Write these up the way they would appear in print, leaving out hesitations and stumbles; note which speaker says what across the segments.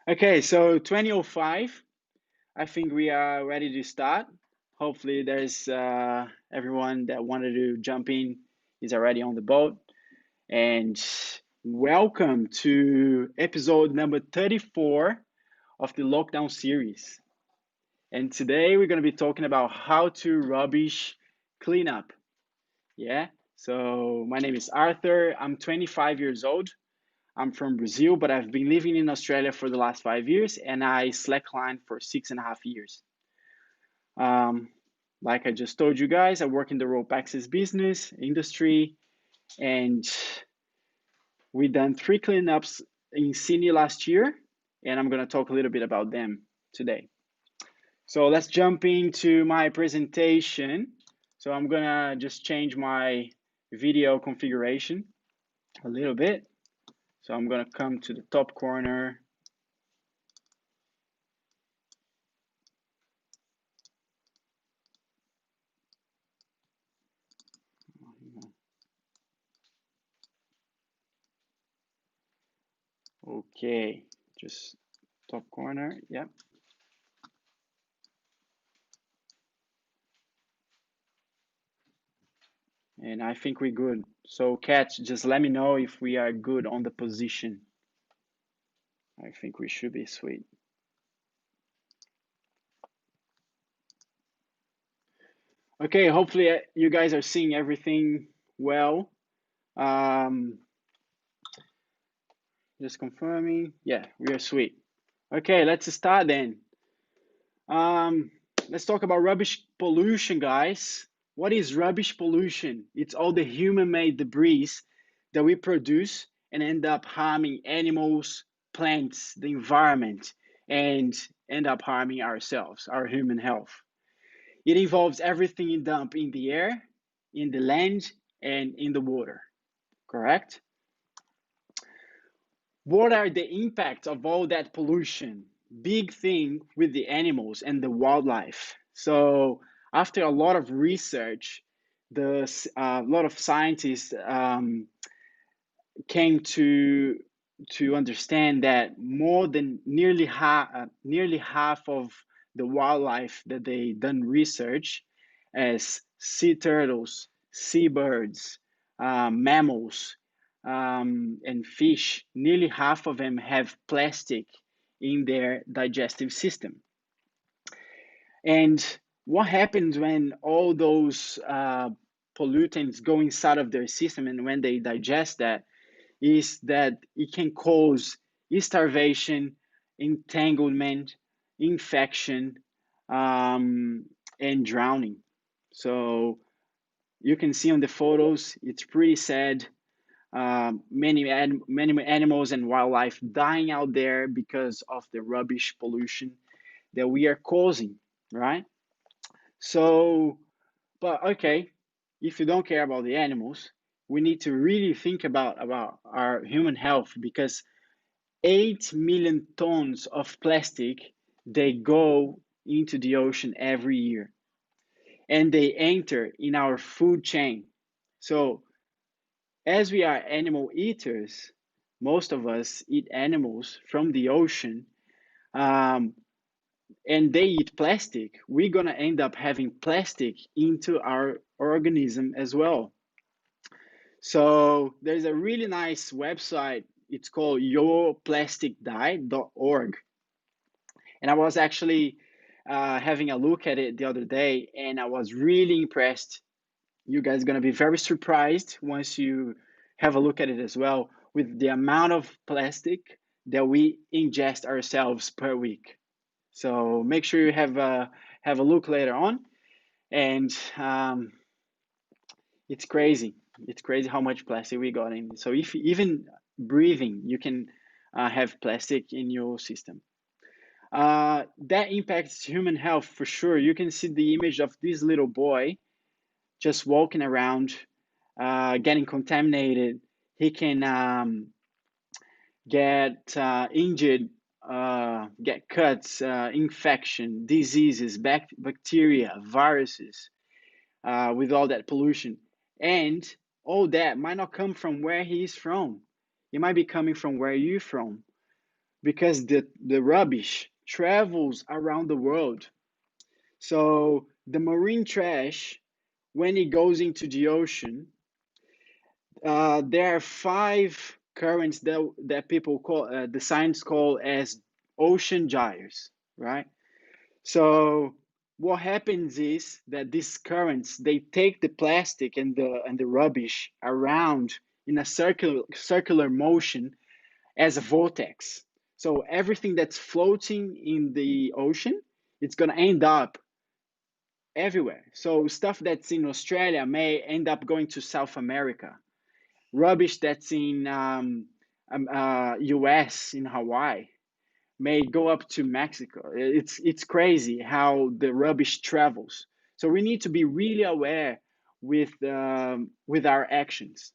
Speaker 1: Okay, so 2005, I think we are ready to start. Hopefully, there's everyone that wanted to jump in is already on the boat. And welcome to episode number 34 of the lockdown series. And today we're going to be talking about how to rubbish cleanup. Yeah. So my name is Arthur. I'm 25 years old. I'm from Brazil, but I've been living in Australia for the last 5 years, and I slackline for 6.5 years. Um, like I just told you guys, I work in the rope access business industry, and we done 3 cleanups in Sydney last year, and I'm gonna talk a little bit about them today. So let's jump into my presentation. So I'm gonna just change my video configuration a little bit. So I'm gonna come to the top corner. Okay, just top corner, yep. And I think we're good. So Kat, just let me know if we are good on the position. I think we should be sweet. Okay, hopefully you guys are seeing everything well. Um, just confirming. Yeah, we are sweet. Okay, let's start then. Um, let's talk about rubbish pollution, guys. What is rubbish pollution? It's all the human-made debris that we produce and end up harming animals, plants, the environment, and end up harming ourselves, our human health. It involves everything you dump in the air, in the land, and in the water, correct? What are the impacts of all that pollution? Big thing with the animals and the wildlife. So after a lot of research, a lot of scientists came to understand that more than nearly half of the wildlife that they done research, as sea turtles, seabirds, mammals, and fish, nearly half of them have plastic in their digestive system. And what happens when all those pollutants go inside of their system and when they digest that is that it can cause starvation, entanglement, infection, and drowning. So you can see on the photos, it's pretty sad. Many animals and wildlife dying out there because of the rubbish pollution that we are causing, right? So, but okay, if you don't care about the animals, we need to really think about our human health because 8 million tons of plastic they go into the ocean every year and they enter in our food chain. So, as we are animal eaters, most of us eat animals from the ocean, um, and they eat plastic. We're gonna end up having plastic into our organism as well. So there's a really nice website. It's called yourplasticdiet.org. And I was actually having a look at it the other day, and I was really impressed. You guys are going to be very surprised once you have a look at it as well with the amount of plastic that we ingest ourselves per week. So make sure you have a look later on. And it's crazy. It's crazy how much plastic we got in. So if even breathing, you can have plastic in your system. That impacts human health for sure. You can see the image of this little boy just walking around, getting contaminated. He can get injured, get cuts, infection, diseases, bacteria, viruses with all that pollution. And all that might not come from where he is from. It might be coming from where you're from. because the rubbish travels around the world. So the marine trash, when it goes into the ocean, there are five currents that people call, the science call as ocean gyres, right? So what happens is that these currents, they take the plastic and the rubbish around in a circular motion as a vortex. So everything that's floating in the ocean, it's going to end up everywhere. So stuff that's in Australia may end up going to South America. Rubbish that's in US, in Hawaii, may go up to Mexico. It's crazy how the rubbish travels. So we need to be really aware with our actions.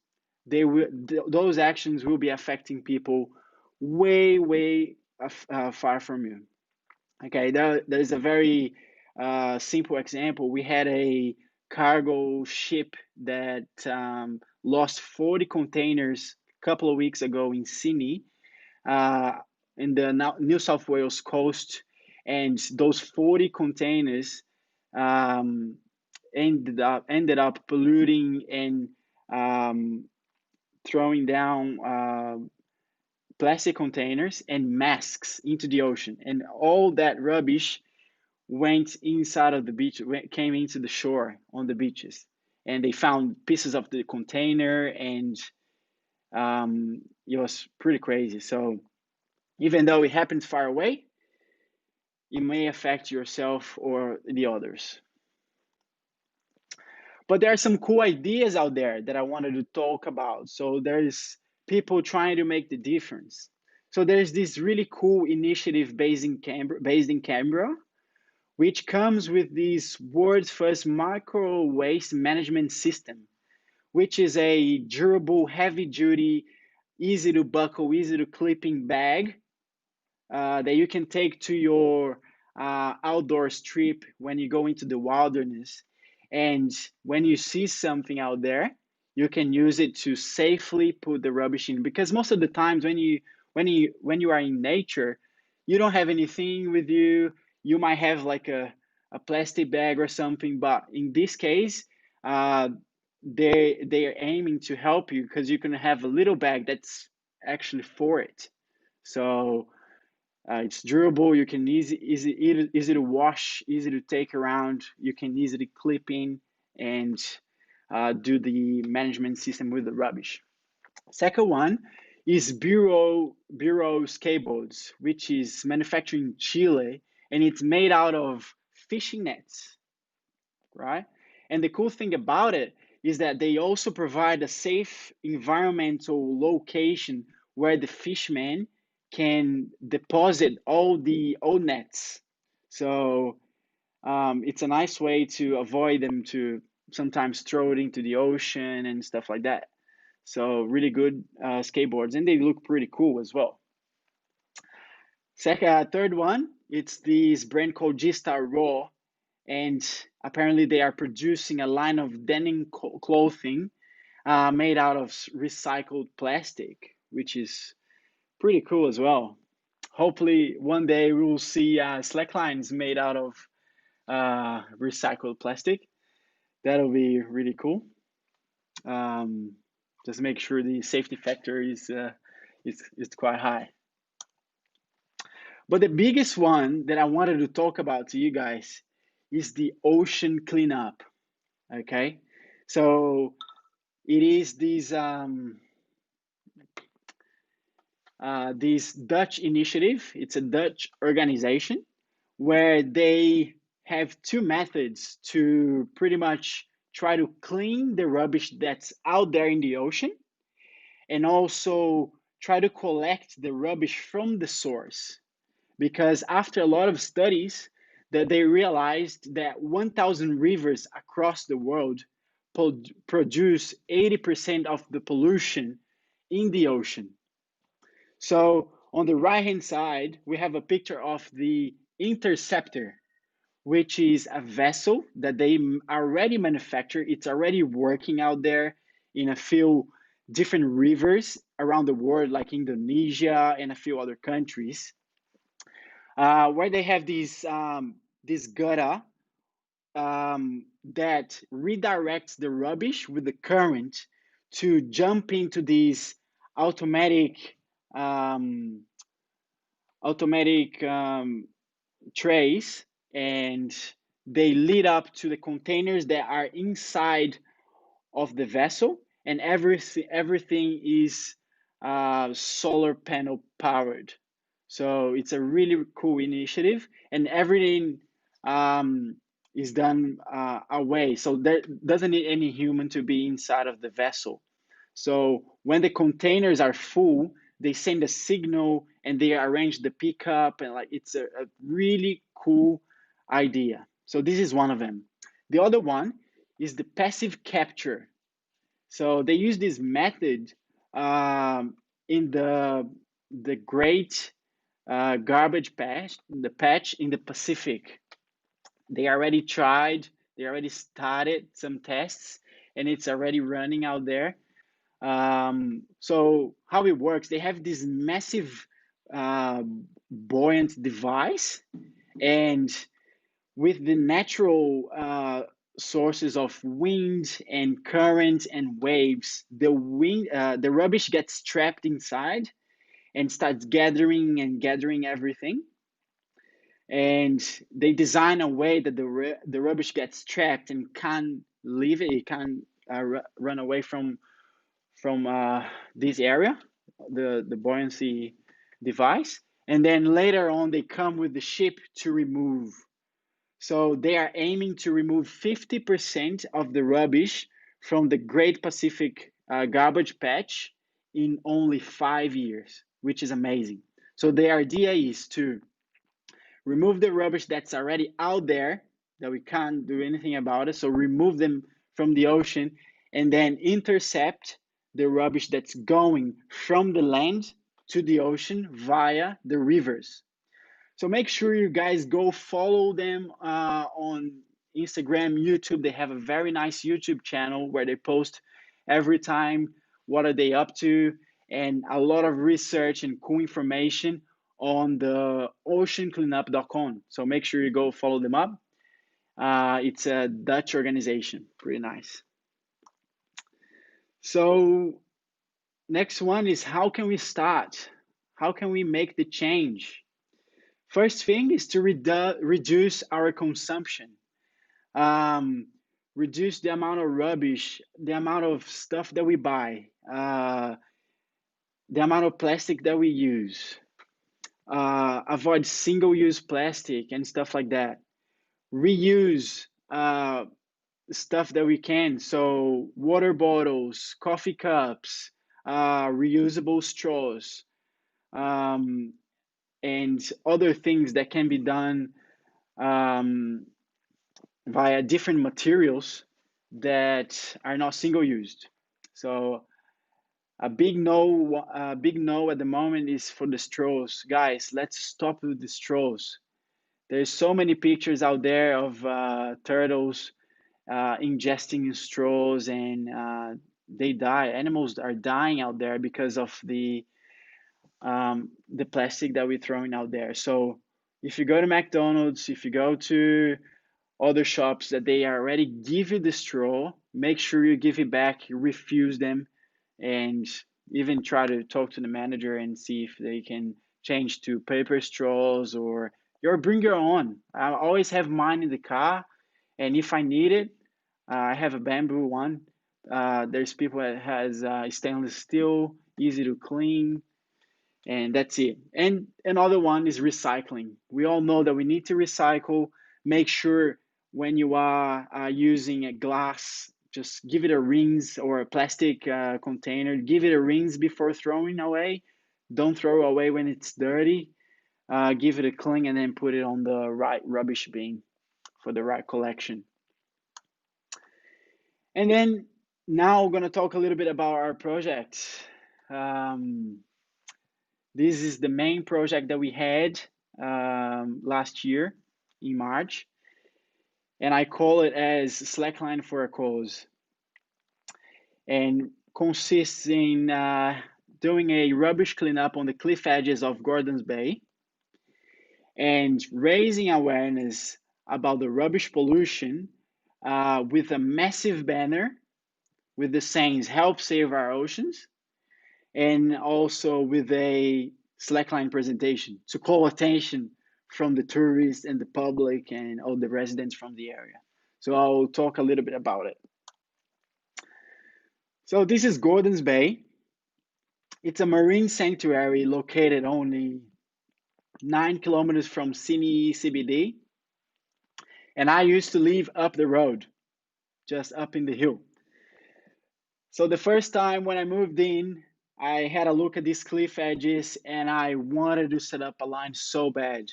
Speaker 1: Those actions will be affecting people way far from you. Okay, there's a very simple example. We had a cargo ship that lost 40 containers a couple of weeks ago in Sydney, uh, in the New South Wales coast, and those 40 containers um, ended up polluting and um, throwing down plastic containers and masks into the ocean, and all that rubbish went inside of the beach, came into the shore on the beaches, and they found pieces of the container, and it was pretty crazy. So even though it happens far away, it may affect yourself or the others. But there are some cool ideas out there that I wanted to talk about. So there's people trying to make the difference. So there's this really cool initiative based in Canberra, which comes with this world's first micro waste management system, which is a durable, heavy duty, easy to buckle, easy to clipping bag that you can take to your outdoor trip when you go into the wilderness. And when you see something out there, you can use it to safely put the rubbish in. Because most of the times when you are in nature, you don't have anything with you. You might have like a plastic bag or something, but in this case, uh, they are aiming to help you because you can have a little bag that's actually for it. So it's durable. You can easy to wash, easy to take around. You can easily clip in and do the management system with the rubbish. Second one is Bureau skateboards, which is manufactured in Chile, and it's made out of fishing nets, right? And the cool thing about it is that they also provide a safe environmental location where the fishermen can deposit all the old nets. So it's a nice way to avoid them to sometimes throw it into the ocean and stuff like that. So really good skateboards, and they look pretty cool as well. Third one, it's this brand called G-Star Raw, and apparently they are producing a line of denim clothing made out of recycled plastic, which is pretty cool as well. Hopefully, one day we will see slacklines made out of recycled plastic. That'll be really cool. Um, just make sure the safety factor is quite high. But the biggest one that I wanted to talk about to you guys is the ocean cleanup. Okay, so it is this Dutch initiative. It's a Dutch organization where they have two methods to pretty much try to clean the rubbish that's out there in the ocean, and also try to collect the rubbish from the source. Because after a lot of studies, that they realized that 1,000 rivers across the world produce 80% of the pollution in the ocean. So on the right hand side, we have a picture of the Interceptor, which is a vessel that they already manufacture. It's already working out there in a few different rivers around the world, like Indonesia and a few other countries, where they have this gutter that redirects the rubbish with the current to jump into these automatic um, automatic trays, and they lead up to the containers that are inside of the vessel, and everything is solar panel powered. So it's a really cool initiative, and everything um, is done away. So there doesn't need any human to be inside of the vessel. So when the containers are full, they send a signal and they arrange the pickup, and like it's a really cool idea. So this is one of them. The other one is the passive capture. So they use this method in the Great Garbage Patch, the patch in the Pacific. They already tried, they already started some tests, and it's already running out there. So how it works, they have this massive uh, buoyant device, and with the natural sources of wind and current and waves, the rubbish gets trapped inside and starts gathering and gathering everything. And they design a way that the rubbish gets trapped and can't leave it. It can't run away from this area, the buoyancy device. And then later on, they come with the ship to remove. So they are aiming to remove 50% of the rubbish from the Great Pacific Garbage Patch in only 5 years, which is amazing. So the idea is to remove the rubbish that's already out there that we can't do anything about it. So remove them from the ocean and then intercept the rubbish that's going from the land to the ocean via the rivers. So make sure you guys go follow them on Instagram, YouTube. They have a very nice YouTube channel where they post every time what are they up to, and a lot of research and cool information on the oceancleanup.com. So make sure you go follow them up. It's a Dutch organization, pretty nice. So next one is, how can we start? How can we make the change? First thing is to reduce our consumption. Um, Reduce the amount of rubbish, the amount of stuff that we buy, the amount of plastic that we use. Avoid single-use plastic and stuff like that. Reuse stuff that we can. So water bottles, coffee cups, reusable straws, um, and other things that can be done um, via different materials that are not single used. So a big no at the moment is for the straws. Guys, let's stop with the straws. There's so many pictures out there of turtles ingesting straws, and they die. Animals are dying out there because of the plastic that we're throwing out there. So if you go to McDonald's, if you go to other shops that they already give you the straw, make sure you give it back, you refuse them, and even try to talk to the manager and see if they can change to paper straws, or bring your own. I always have mine in the car, and if I need it, I have a bamboo one. There's people that has stainless steel, easy to clean, and that's it. And another one is recycling. We all know that we need to recycle. Make sure when you are using a glass, just give it a rinse, or a plastic container, give it a rinse before throwing away. Don't throw away when it's dirty. Give it a clean and then put it on the right rubbish bin for the right collection. And then now we're going to talk a little bit about our project. This is the main project that we had last year in March, and I call it as Slackline for a cause. And consists in doing a rubbish cleanup on the cliff edges of Gordons Bay and raising awareness about the rubbish pollution with a massive banner with the sayings "Help save our oceans," and also with a slackline presentation to call attention from the tourists and the public and all the residents from the area. So I'll talk a little bit about it. So this is Gordons Bay. It's a marine sanctuary located only 9 kilometers from Sydney CBD. And I used to live up the road, just up in the hill. So the first time when I moved in, I had a look at these cliff edges and I wanted to set up a line so bad.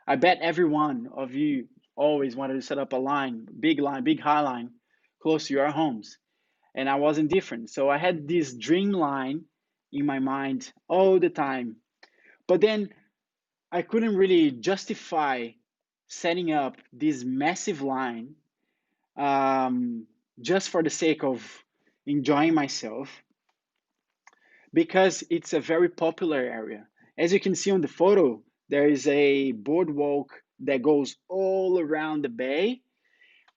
Speaker 1: I bet every one of you always wanted to set up a line, big high line, close to your homes. And I wasn't different. So I had this dream line in my mind all the time. But then I couldn't really justify setting up this massive line just for the sake of enjoying myself because it's a very popular area. As you can see on the photo, there is a boardwalk that goes all around the bay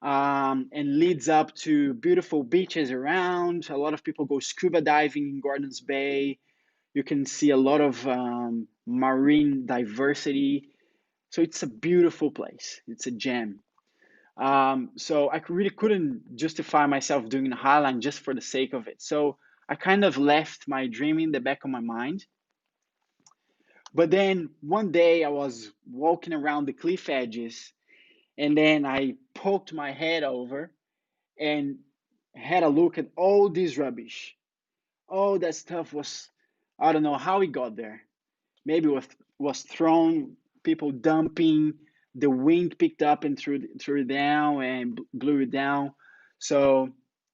Speaker 1: and leads up to beautiful beaches around. A lot of people go scuba diving in Gordons Bay. You can see a lot of marine diversity. So it's a beautiful place. It's a gem. So I really couldn't justify myself doing a highline just for the sake of it. So I kind of left my dream in the back of my mind. But then one day I was walking around the cliff edges and then I poked my head over and had a look at all this rubbish. All that stuff was, I don't know how it got there. Maybe it was thrown, people dumping, the wind picked up and threw it down and blew it down. So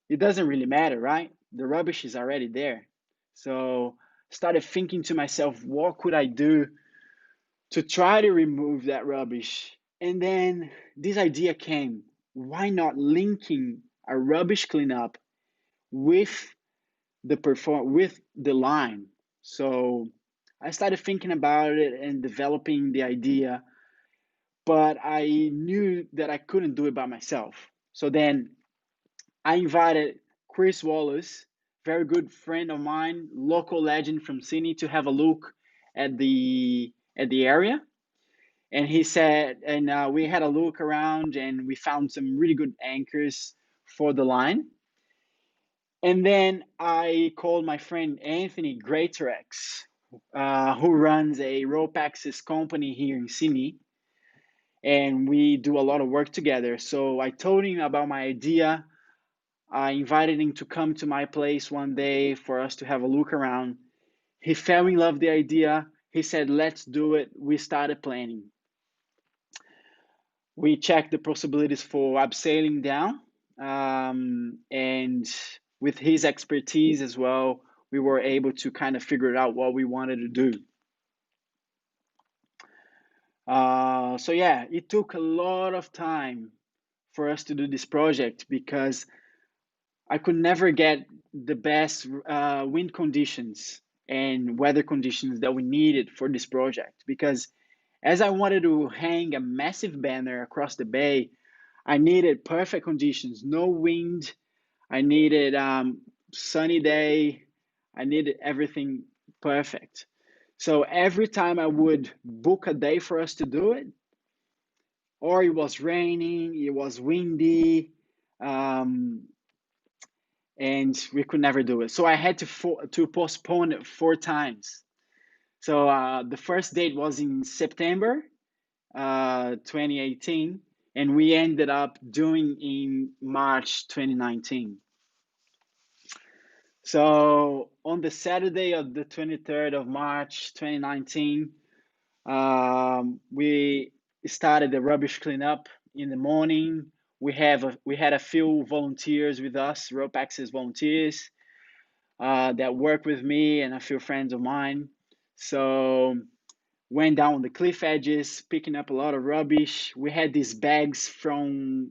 Speaker 1: it doesn't really matter, right? The rubbish is already there. So started thinking to myself, what could I do to try to remove that rubbish? And then this idea came, why not linking a rubbish cleanup with with the line? So I started thinking about it and developing the idea, but I knew that I couldn't do it by myself. So then I invited Chris Wallace, very good friend of mine, local legend from Sydney, to have a look at the area. And he said, and we had a look around, and we found some really good anchors for the line. And then I called my friend Anthony Greatorex, who runs a rope access company here in Sydney, and we do a lot of work together. So I told him about my idea. I invited him to come to my place one day for us to have a look around. He fell in love with the idea. He said, let's do it. We started planning. We checked the possibilities for abseiling down. And with his expertise as well, we were able to kind of figure out what we wanted to do. So yeah, it took a lot of time for us to do this project because I could never get the best wind conditions and weather conditions that we needed for this project. Because as I wanted to hang a massive banner across the bay, I needed perfect conditions, no wind. I needed sunny day. I needed everything perfect. So every time I would book a day for us to do it, or it was raining, it was windy, um, and we could never do it. So I had to postpone it 4 times. So the first date was in September 2018, and we ended up doing in March 2019. So on the Saturday of the 23rd of March 2019, we started the rubbish cleanup in the morning. We had a few volunteers with us, rope access volunteers, that work with me and a few friends of mine. So went down the cliff edges, picking up a lot of rubbish. We had these bags from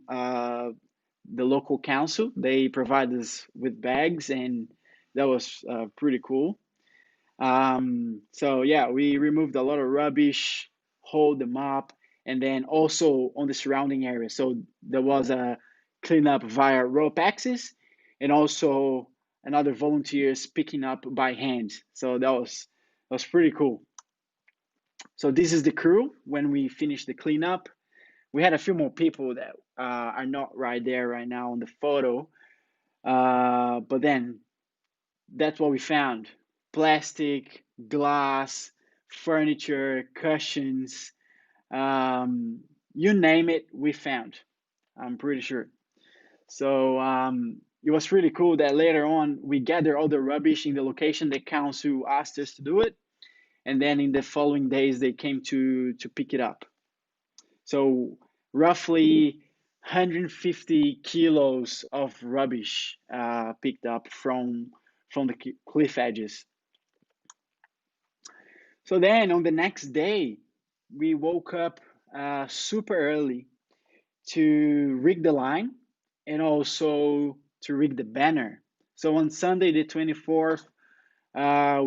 Speaker 1: the local council. They provide us with bags, and that was pretty cool. So yeah, we removed a lot of rubbish, hauled them up, and then also on the surrounding area. So there was a cleanup via rope access, and also another volunteers picking up by hand. So that was pretty cool. So this is the crew when we finished the cleanup. We had a few more people that are not right there right now on the photo, but then that's what we found: plastic, glass, furniture, cushions, you name it, we found. I'm pretty sure. So it was really cool that later on we gathered all the rubbish in the location the council asked us to do it, and then in the following days they came to pick it up. So roughly 150 kilos of rubbish picked up from the cliff edges. So then on the next day, we woke up super early to rig the line and also to rig the banner. So on Sunday, the 24th,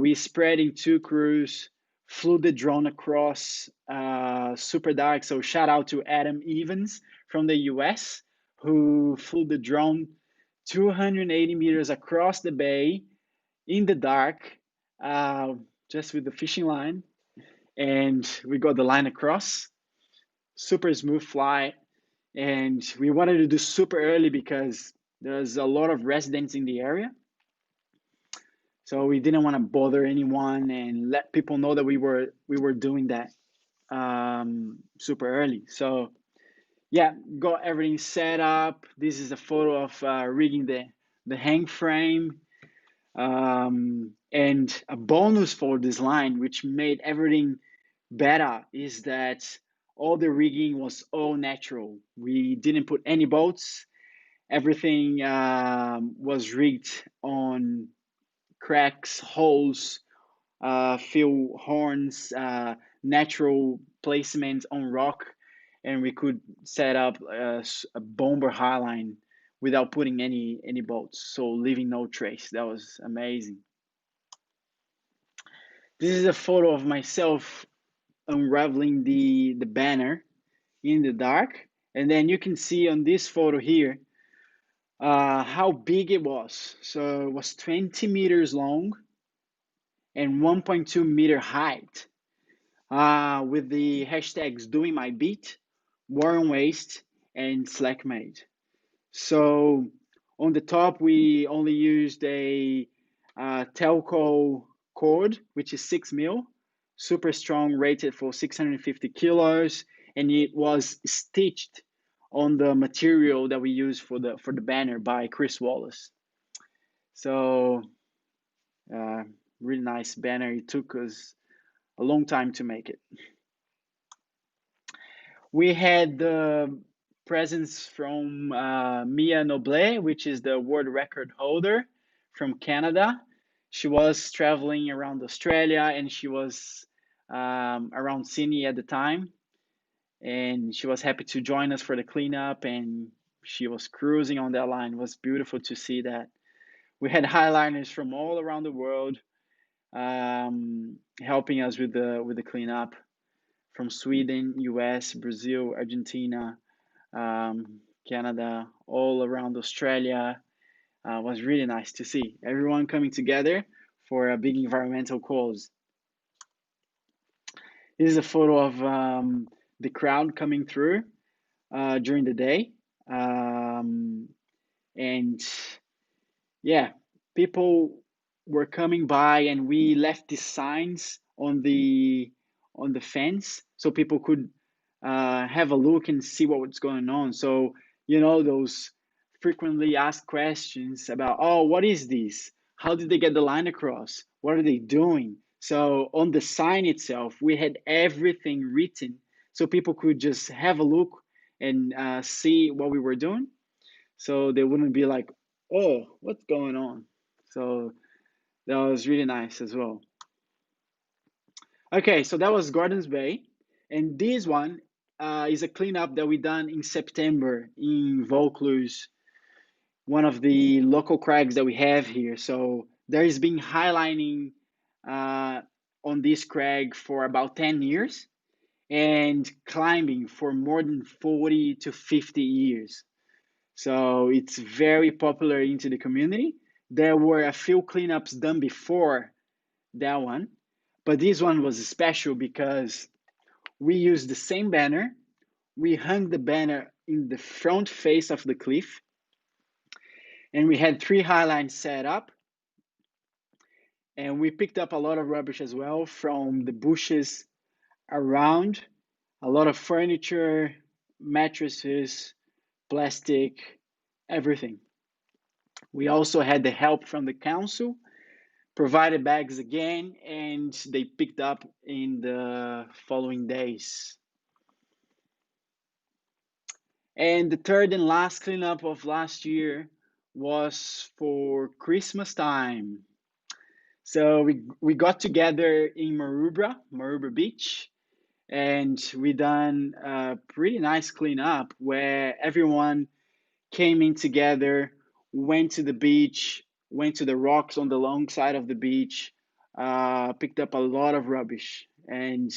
Speaker 1: we spread in two crews, flew the drone across super dark. So shout out to Adam Evans from the US, who flew the drone 280 meters across the bay in the dark, uh, just with the fishing line. And we got the line across, super smooth flight. And we wanted to do super early because there's a lot of residents in the area. So we didn't want to bother anyone and let people know that we were doing that super early. So yeah, got everything set up. This is a photo of rigging the hang frame. And a bonus for this line, which made everything better, is that all the rigging was all natural. We didn't put any bolts. Everything was rigged on cracks, holes, fill horns, natural placement on rock, and we could set up a bomber highline without putting any bolts, so leaving no trace. That was amazing. This is a photo of myself unraveling the banner in the dark, and then you can see on this photo here how big it was. So it was 20 meters long and 1.2 meter height, with the hashtags doing my beat, war on waste, and slackmade. So on the top, we only used a telco cord, which is 6 mil, super strong, rated for 650 kilos, and it was stitched on the material that we use for the banner by Chris Wallace. So really nice banner. It took us a long time to make it. We had the presence from Mia Noble, which is the world record holder from Canada. She was traveling around Australia, and she was around Sydney at the time. And she was happy to join us for the cleanup, and she was cruising on that line. It was beautiful to see that. We had highliners from all around the world helping us with the cleanup, from Sweden, US, Brazil, Argentina, Canada, all around Australia. Was really nice to see everyone coming together for a big environmental cause. This is a photo of the crowd coming through during the day. And yeah, people were coming by, and we left these signs on the fence so people could have a look and see what was going on. So those frequently asked questions about, oh, what is this? How did they get the line across? What are they doing? So on the sign itself, we had everything written so people could just have a look and see what we were doing, so they wouldn't be like, oh, what's going on? So that was really nice as well. Okay, so that was Gardens Bay, and this one is a cleanup that we done in September in Vaucluse, one of the local crags that we have here. So there has been highlining on this crag for about 10 years and climbing for more than 40 to 50 years. So it's very popular into the community. There were a few cleanups done before that one, but this one was special because we used the same banner. We hung the banner in the front face of the cliff, and we had 3 highlines set up, and we picked up a lot of rubbish as well from the bushes around, a lot of furniture, mattresses, plastic, everything. We also had the help from the council, provided bags again, and they picked up in the following days. And the third and last cleanup of last year was for Christmas time. So we got together in Maroubra Beach, and we done a pretty nice cleanup where everyone came in together, went to the beach, went to the rocks on the long side of the beach, picked up a lot of rubbish. And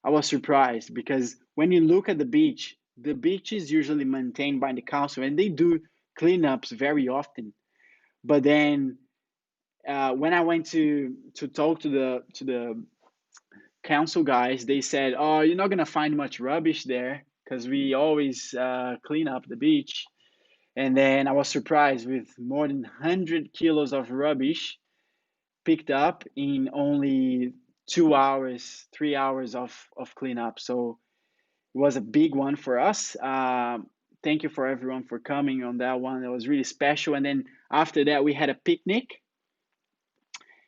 Speaker 1: I was surprised because when you look at the beach is usually maintained by the council and they do cleanups very often. But then when I went to talk to the council guys, they said, "Oh, you're not gonna find much rubbish there because we always clean up the beach." And then I was surprised with more than 100 kilos of rubbish picked up in only 2 hours, 3 hours of cleanup. So it was a big one for us. Thank you for everyone for coming on that one. It was really special. And then after that, we had a picnic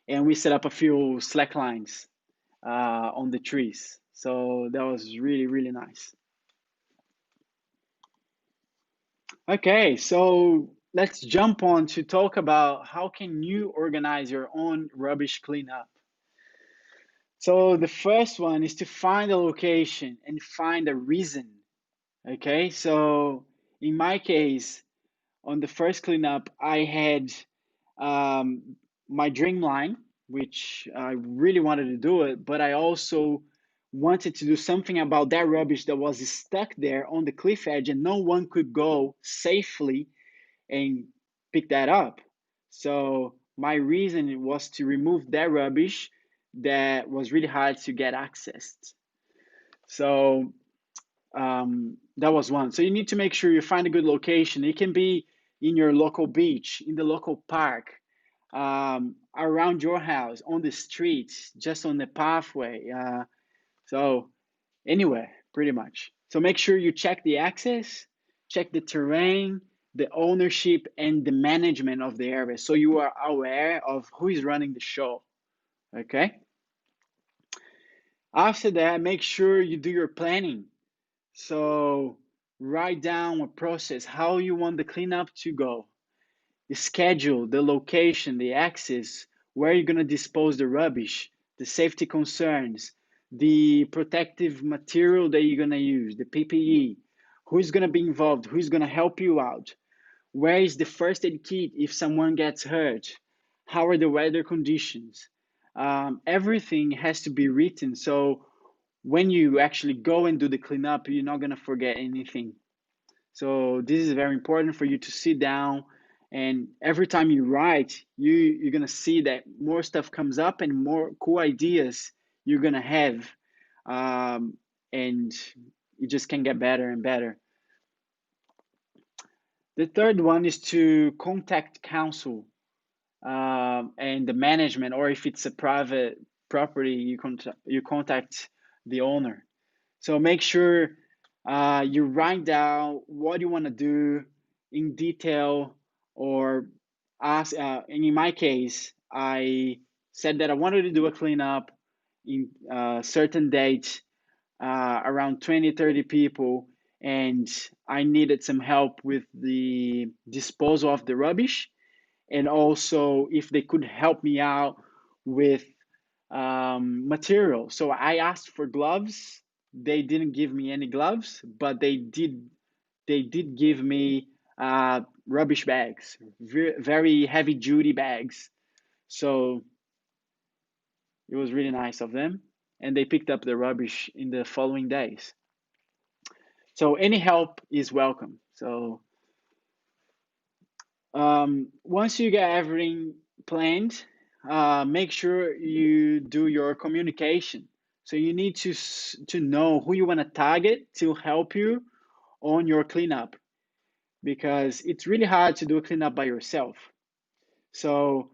Speaker 1: and we set up a few slacklines on the trees. So that was really, really nice. Okay, so let's jump on to talk about how can you organize your own rubbish cleanup. So the first one is to find a location and find a reason. Okay, so in my case, on the first cleanup, I had my dream line, which I really wanted to do it, but I also wanted to do something about that rubbish that was stuck there on the cliff edge and no one could go safely and pick that up. So my reason was to remove that rubbish that was really hard to get accessed. So that was one. So you need to make sure you find a good location. It can be in your local beach, in the local park, around your house, on the streets, just on the pathway. So anywhere, pretty much. So make sure you check the access, check the terrain, the ownership, and the management of the area. So you are aware of who is running the show. Okay. After that, make sure you do your planning. So write down a process, how you want the cleanup to go, the schedule, the location, the access, where you're going to dispose the rubbish, the safety concerns, the protective material that you're going to use, the PPE, who's going to be involved, who's going to help you out, where is the first aid kit if someone gets hurt, how are the weather conditions. Everything has to be written so when you actually go and do the cleanup, you're not going to forget anything. So this is very important for you to sit down, and every time you write, you're going to see that more stuff comes up and more cool ideas you're going to have, and it just can get better and better. The third one is to contact council and the management, or if it's a private property, you contact the owner. So make sure you write down what you want to do in detail, or ask. And in my case, I said that I wanted to do a cleanup in a certain date, around 20, 30 people, and I needed some help with the disposal of the rubbish, and also if they could help me out with material. So I asked for gloves. They didn't give me any gloves, but they did give me rubbish bags, very heavy duty bags. So it was really nice of them. And they picked up the rubbish in the following days. So any help is welcome. So once you get everything planned, make sure you do your communication. So you need to know who you want to target to help you on your cleanup, because it's really hard to do a cleanup by yourself. So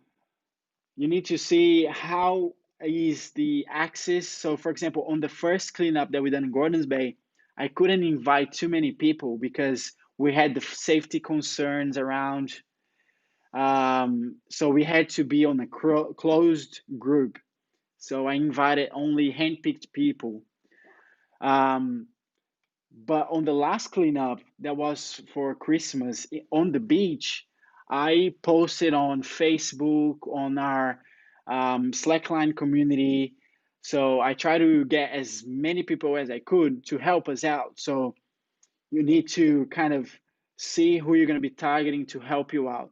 Speaker 1: you need to see how is the access. So for example, on the first cleanup that we done in Gordons Bay, I couldn't invite too many people because we had the safety concerns around. So we had to be on a closed group. So I invited only handpicked people. Um, but on the last cleanup that was for Christmas on the beach, I posted on Facebook, on our Slackline community. So I try to get as many people as I could to help us out. So you need to kind of see who you're going to be targeting to help you out.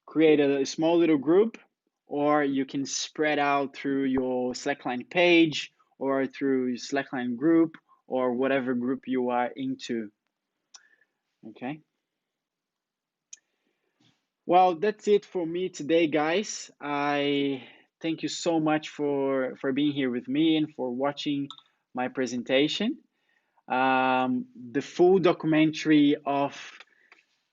Speaker 1: Create a small little group, or you can spread out through your Slackline page or through Slackline group or whatever group you are into. Okay. Well, that's it for me today, guys. I thank you so much for being here with me and for watching my presentation. The full documentary of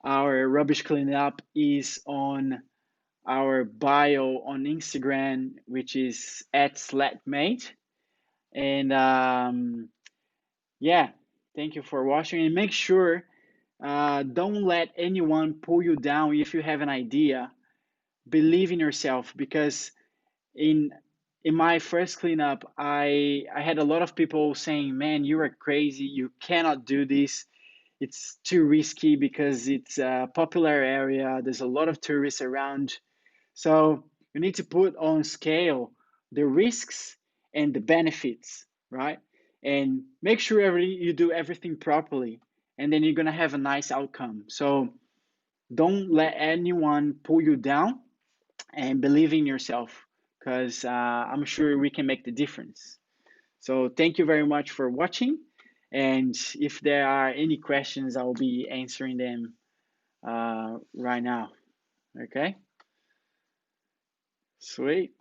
Speaker 1: our rubbish cleanup is on our bio on Instagram, which is at Slatmate. And yeah, thank you for watching. And make sure don't let anyone pull you down if you have an idea. Believe in yourself, because in in my first cleanup, I had a lot of people saying, "Man, you are crazy. You cannot do this. It's too risky because it's a popular area. There's a lot of tourists around." So you need to put on scale the risks and the benefits, right? And make sure you do everything properly, and then you're gonna have a nice outcome. So don't let anyone pull you down, and believe in yourself, because I'm sure we can make the difference. So thank you very much for watching. And if there are any questions, I'll be answering them right now. Okay, sweet.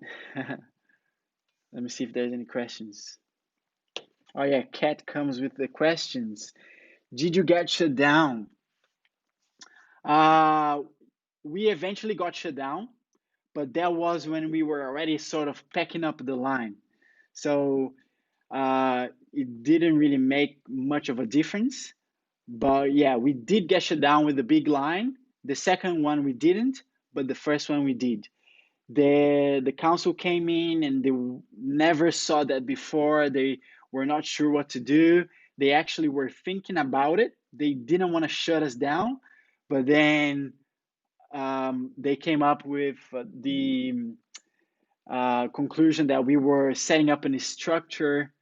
Speaker 1: Let me see if there's any questions. Oh yeah, Kat comes with the questions. Did you get shut down? Uh, we eventually got shut down, but that was when we were already sort of packing up the line. So it didn't really make much of a difference. But yeah, we did get shut down with the big line. The second one we didn't, but the first one we did. The council came in and they never saw that before. They were not sure what to do. They actually were thinking about it. They didn't want to shut us down, but then they came up with the conclusion that we were setting up a structure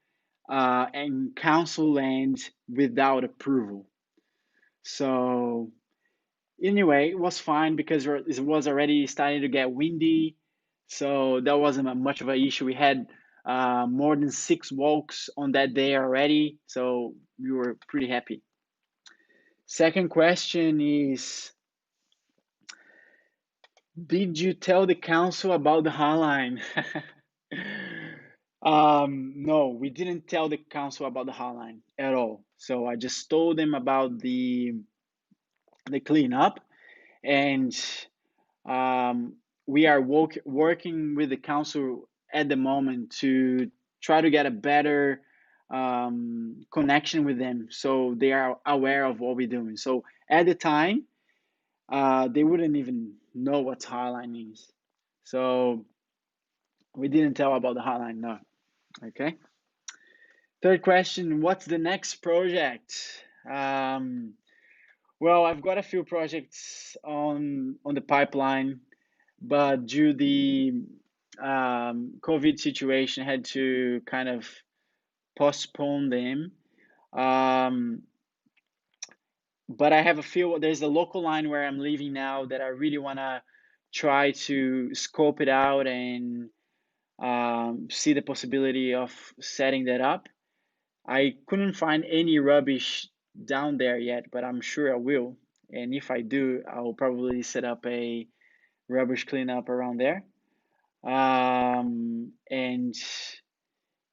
Speaker 1: and council land without approval. So anyway, it was fine because it was already starting to get windy. So that wasn't much of an issue. We had more than 6 walks on that day already. So we were pretty happy. Second question is, did you tell the council about the hotline? No, we didn't tell the council about the hotline at all. So I just told them about the cleanup, and um, we are working with the council at the moment to try to get a better connection with them, so they are aware of what we're doing. So at the time, they wouldn't even know what hotline is. So we didn't tell about the hotline, no. Okay. Third question, what's the next project? Well, I've got a few projects on the pipeline, but due the COVID situation, had to kind of postpone them. Um, but I have a few. There's a local line where I'm living now that I really want to try to scope it out and see the possibility of setting that up. I couldn't find any rubbish down there yet, but I'm sure I will. And if I do, I'll probably set up a rubbish cleanup around there. And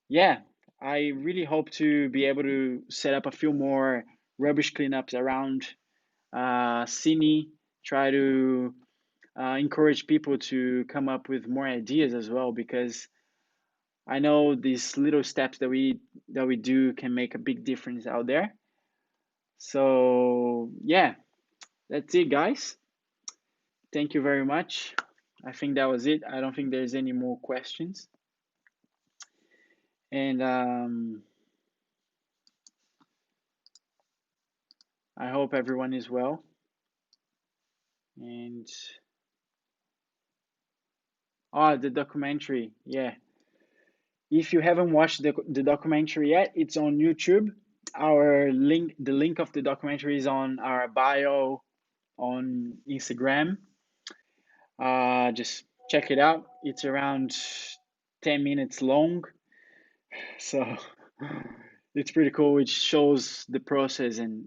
Speaker 1: yeah, I really hope to be able to set up a few more rubbish cleanups around Sydney. Try to encourage people to come up with more ideas as well, because I know these little steps that we do can make a big difference out there. So yeah, that's it, guys. Thank you very much. I think that was it. I don't think there's any more questions. And I hope everyone is well. And the documentary. Yeah. If you haven't watched the documentary yet, it's on YouTube. The link of the documentary is on our bio on Instagram. Just check it out. It's around 10 minutes long. So it's pretty cool. It shows the process and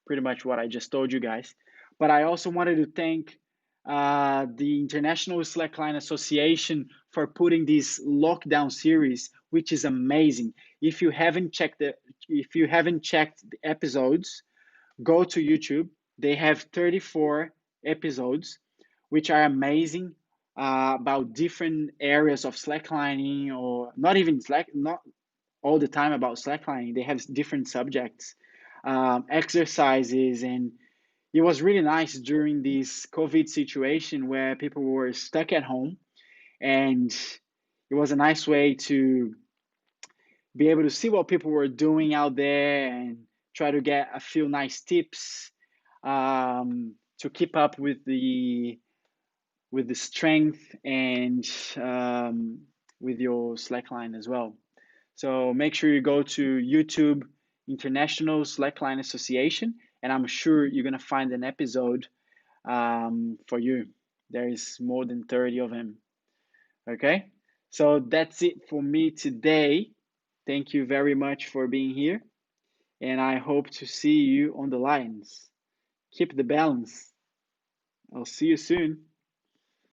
Speaker 1: pretty much what I just told you guys. But I also wanted to thank the International Slackline Association for putting this lockdown series, which is amazing. If you haven't checked the episodes, go to YouTube. They have 34 episodes, which are amazing, about different areas of slacklining, or not even not all the time about slacklining. They have different subjects, exercises, and it was really nice during this COVID situation where people were stuck at home, and it was a nice way to be able to see what people were doing out there and try to get a few nice tips, to keep up with the strength and with your slackline as well. So make sure you go to YouTube International Slackline Association, and I'm sure you're gonna find an episode for you. There is more than 30 of them. Okay, so that's it for me today. Thank you very much for being here, and I hope to see you on the lines. Keep the balance. I'll see you soon.